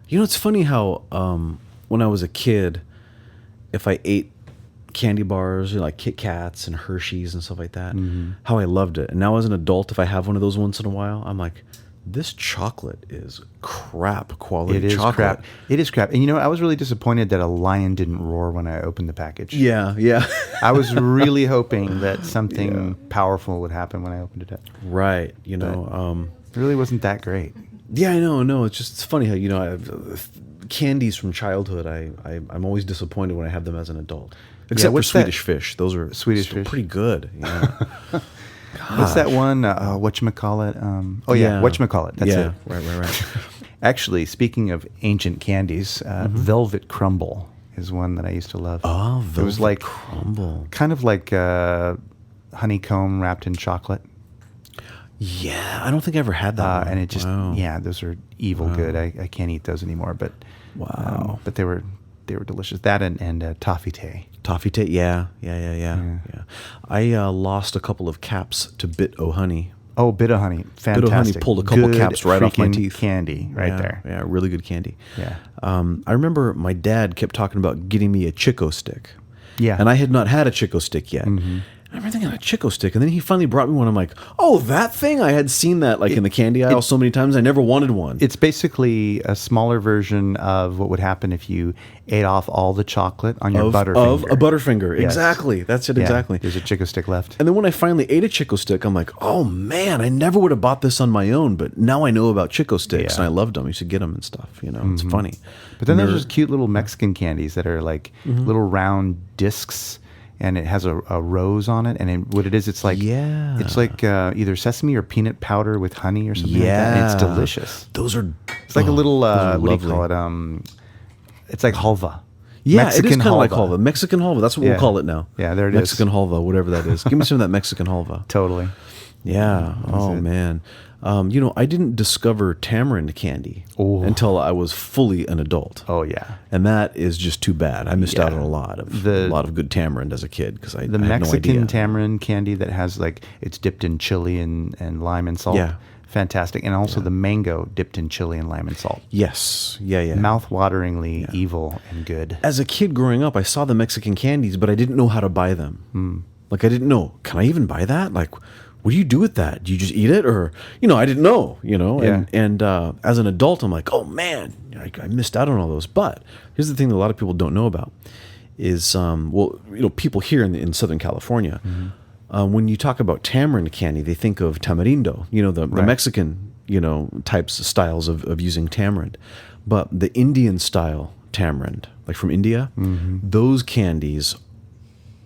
It's funny how when I was a kid, if I ate candy bars, like Kit Kats and Hershey's and stuff like that, how I loved it. And now as an adult, if I have one of those once in a while, I'm like, this chocolate is crap quality chocolate. Crap. It is crap. And I was really disappointed that a lion didn't roar when I opened the package. Yeah. I was really hoping that something powerful would happen when I opened it up. Right. It really wasn't that great. Yeah, I know. No, it's funny how, candies from childhood, I'm always disappointed when I have them as an adult. Except for Swedish fish. Those are Swedish fish. Pretty good. Yeah. What's that one? Whatchamacallit? Whatchamacallit. That's it. Right. Actually, speaking of ancient candies, Velvet Crumble is one that I used to love. Oh, Velvet It was like Crumble. Kind of like honeycomb wrapped in chocolate. Yeah, I don't think I ever had that one. And it just, those are evil good. I can't eat those anymore, but but they were delicious. That and toffee tay. Toffee tay, yeah. I lost a couple of caps to Bit O' Honey. Oh, Bit O' Honey, fantastic. Bit O' Honey pulled a couple caps right off my teeth. Candy there. Yeah, really good candy. Yeah. I remember my dad kept talking about getting me a Chico stick. Yeah. And I had not had a Chico stick yet. Mm-hmm. I remember thinking a Chico stick, and then he finally brought me one. I'm like, oh, that thing? I had seen that in the candy aisle so many times. I never wanted one. It's basically a smaller version of what would happen if you ate off all the chocolate on your Butterfinger. Of a Butterfinger, yes. Exactly. That's it, exactly. There's a Chico stick left. And then when I finally ate a Chico stick, I'm like, oh man, I never would have bought this on my own, but now I know about Chico sticks, and I loved them. I used to get them and stuff. It's funny. But then there's those cute little Mexican candies that are like little round discs. And it has a rose on it, and what it is, it's like either sesame or peanut powder with honey or something like that. And it's delicious. Those are. It's like a little what do you call it? It's like halva. Yeah, Mexican it is kind of like halva. Mexican halva. That's what we'll call it now. Yeah, there it Mexican halva, whatever that is. Give me some of that Mexican halva. Totally. Yeah. Man. I didn't discover tamarind candy until I was fully an adult. Oh yeah, and that is just too bad. I missed out on a lot of good tamarind as a kid because I had Mexican no idea. Tamarind candy that has it's dipped in chili and lime and salt. Yeah, fantastic, and also the mango dipped in chili and lime and salt. Yes, yeah. Mouth-wateringly evil and good. As a kid growing up, I saw the Mexican candies, but I didn't know how to buy them. I didn't know. Can I even buy that? What do you do with that? Do you just eat it? Or, I didn't know, And as an adult, I'm like, oh man, I missed out on all those. But here's the thing that a lot of people don't know about is, people here in Southern California, when you talk about tamarind candy, they think of tamarindo, the Mexican, types, styles of using tamarind. But the Indian style tamarind, like from India, those candies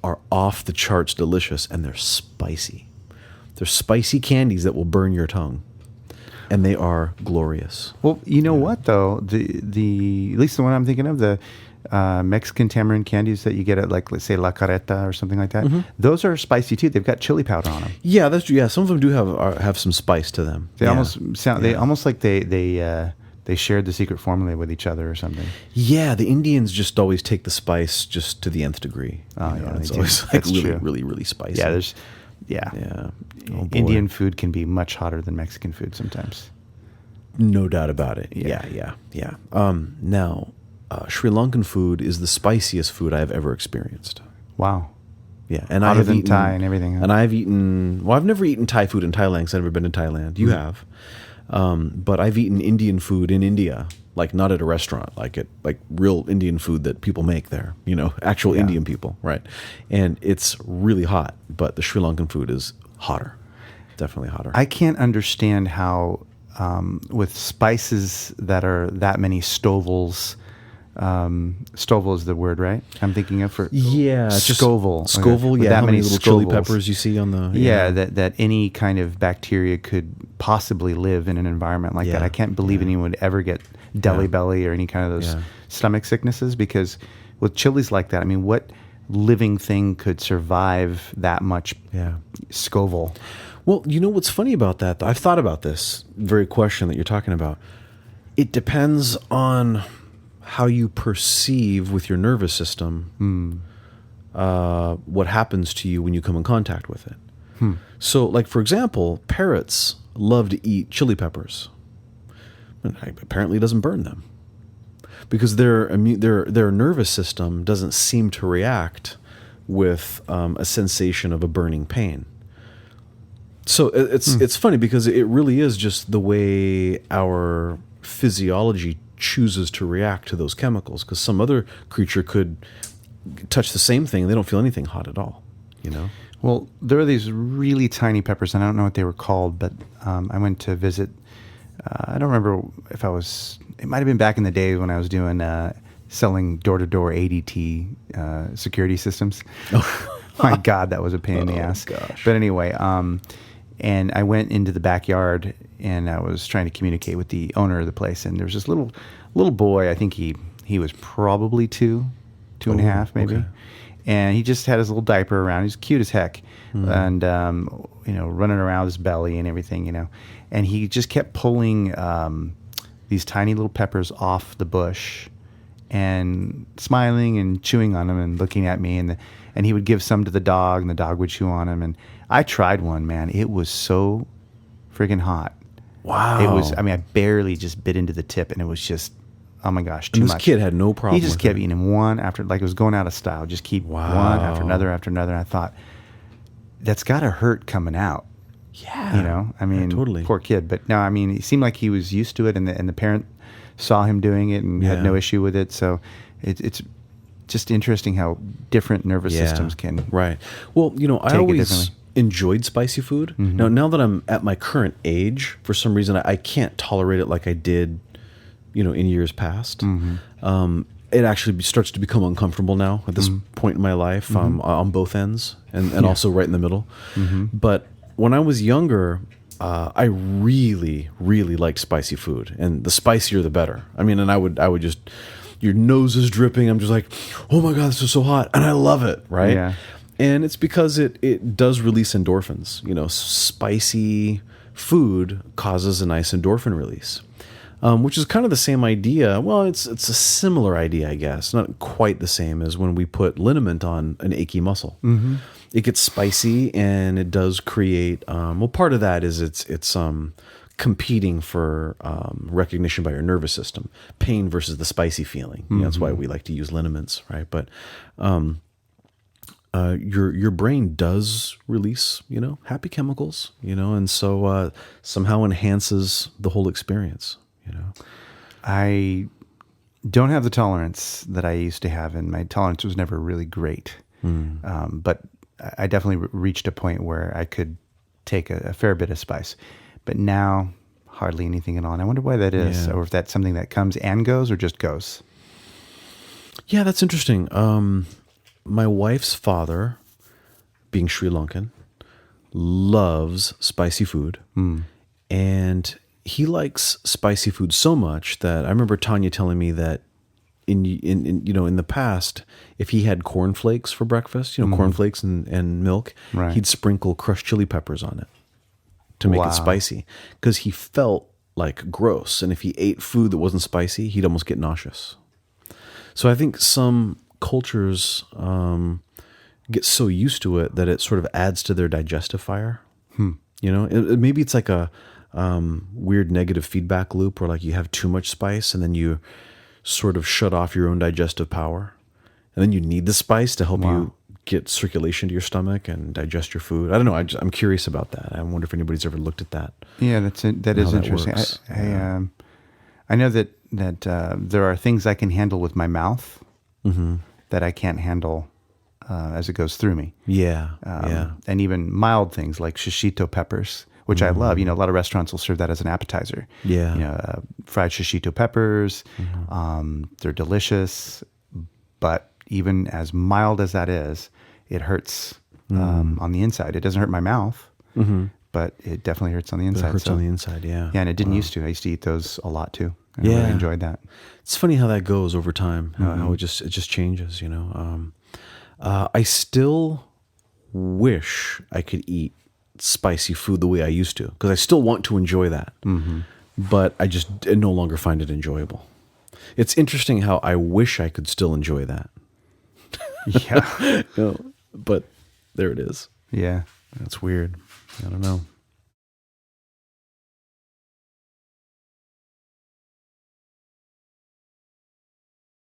are off the charts delicious, and they're spicy. They're spicy candies that will burn your tongue, and they are glorious. Well, you know what though, the at least the one I'm thinking of, the Mexican tamarind candies that you get at let's say La Carreta or something like that, those are spicy too. They've got chili powder on them. Yeah, that's true. Yeah, some of them do have some spice to them. They almost sound they almost like they shared the secret formula with each other or something. Yeah, the Indians just always take the spice just to the nth degree. Oh yeah, it's always really, really spicy. Yeah, Yeah. Oh, Indian food can be much hotter than Mexican food sometimes. No doubt about it. Yeah. Now, Sri Lankan food is the spiciest food I have ever experienced. Wow. Yeah, and hotter than Thai and everything. Huh? And I've eaten. Well, I've never eaten Thai food in Thailand because I've never been to Thailand. You have, but I've eaten Indian food in India. Not at a restaurant, like real Indian food that people make there, actual Indian people, right? And it's really hot, but the Sri Lankan food is hotter, definitely hotter. I can't understand how, with spices that are that many stovals, Stovel is the word, right? I'm thinking of for Scoville. Scoville, yeah. That many little chili peppers you see on the that any kind of bacteria could possibly live in an environment like that. I can't believe anyone would ever get deli belly or any kind of those stomach sicknesses, because with chilies like that, I mean, what living thing could survive that much Scoville? Well, you know what's funny about that? I've thought about this very question that you're talking about. It depends on how you perceive with your nervous system what happens to you when you come in contact with it. So, like, for example, parrots love to eat chili peppers. And apparently it doesn't burn them. because their nervous system doesn't seem to react with a sensation of a burning pain. So it's funny because it really is just the way our physiology chooses to react to those chemicals. Because some other creature could touch the same thing and they don't feel anything hot at all, you know? Well, there are these really tiny peppers, and I don't know what they were called, but I went to visit. I don't remember if it might have been back in the day when I was doing selling door-to-door ADT security systems. Oh. My God, that was a pain in the ass. Gosh. But anyway, and I went into the backyard, and I was trying to communicate with the owner of the place, and there was this little boy. I think he was probably two and a half, maybe. Okay. And he just had his little diaper around. He's cute as heck, and running around his belly and everything, you know. And he just kept pulling these tiny little peppers off the bush, and smiling and chewing on them and looking at me. And he would give some to the dog, and the dog would chew on them. And I tried one, man. It was so friggin' hot. Wow. It was. I mean, I barely just bit into the tip, and it was just. Oh my gosh, too much. This kid had no problem. He just kept eating one after, like it was going out of style. Just keep one after another after another. And I thought, that's got to hurt coming out. Yeah. You know, I mean, totally. Poor kid. But no, I mean, it seemed like he was used to it, and the parent saw him doing it and had no issue with it. So it's just interesting how different nervous systems can. Right. Well, you know, I always enjoyed spicy food. Mm-hmm. Now that I'm at my current age, for some reason, I can't tolerate it like I did, you know, in years past. Mm-hmm. It actually starts to become uncomfortable now at this point in my life, on both ends and also right in the middle. Mm-hmm. But when I was younger, I really, really liked spicy food, and the spicier the better. I mean, and I would just, your nose is dripping. I'm just like, oh my God, this is so hot, and I love it, right? Yeah. And it's because it does release endorphins. You know, spicy food causes a nice endorphin release. Which is kind of the same idea. Well, it's a similar idea, I guess. Not quite the same as when we put liniment on an achy muscle. Mm-hmm. It gets spicy, and it does create. Part of that is it's competing for recognition by your nervous system, pain versus the spicy feeling. Mm-hmm. That's why we like to use liniments, right? But your brain does release, you know, happy chemicals, you know, and so somehow enhances the whole experience. You know, I don't have the tolerance that I used to have, and my tolerance was never really great. But I definitely reached a point where I could take a fair bit of spice. But now, hardly anything at all. And I wonder why that is, or if that's something that comes and goes, or just goes. Yeah, that's interesting. My wife's father, being Sri Lankan, loves spicy food, and he likes spicy food so much that I remember Tanya telling me that in the past, if he had cornflakes for breakfast, you know, cornflakes and milk, he'd sprinkle crushed chili peppers on it to make it spicy, because he felt like gross, and if he ate food that wasn't spicy, he'd almost get nauseous. So I think some cultures get so used to it that it sort of adds to their digestive fire. You know, maybe it's like a weird negative feedback loop where like you have too much spice and then you sort of shut off your own digestive power, and then you need the spice to help you get circulation to your stomach and digest your food. I don't know. I'm curious about that. I wonder if anybody's ever looked at that. Yeah, that is interesting. I know that there are things I can handle with my mouth that I can't handle as it goes through me. And even mild things like shishito peppers, which I love. You know, a lot of restaurants will serve that as an appetizer. Yeah. You know, fried shishito peppers. They're delicious, but even as mild as that is, it hurts on the inside. It doesn't hurt my mouth, but it definitely hurts on the inside. It hurts on the inside, yeah. Yeah, and it didn't used to. I used to eat those a lot too. I really enjoyed that. It's funny how that goes over time. How it just changes. You know, I still wish I could eat spicy food the way I used to, because I still want to enjoy that, but I just no longer find it enjoyable. It's interesting how I wish I could still enjoy that. Yeah. But there it is. Yeah. That's weird. I don't know.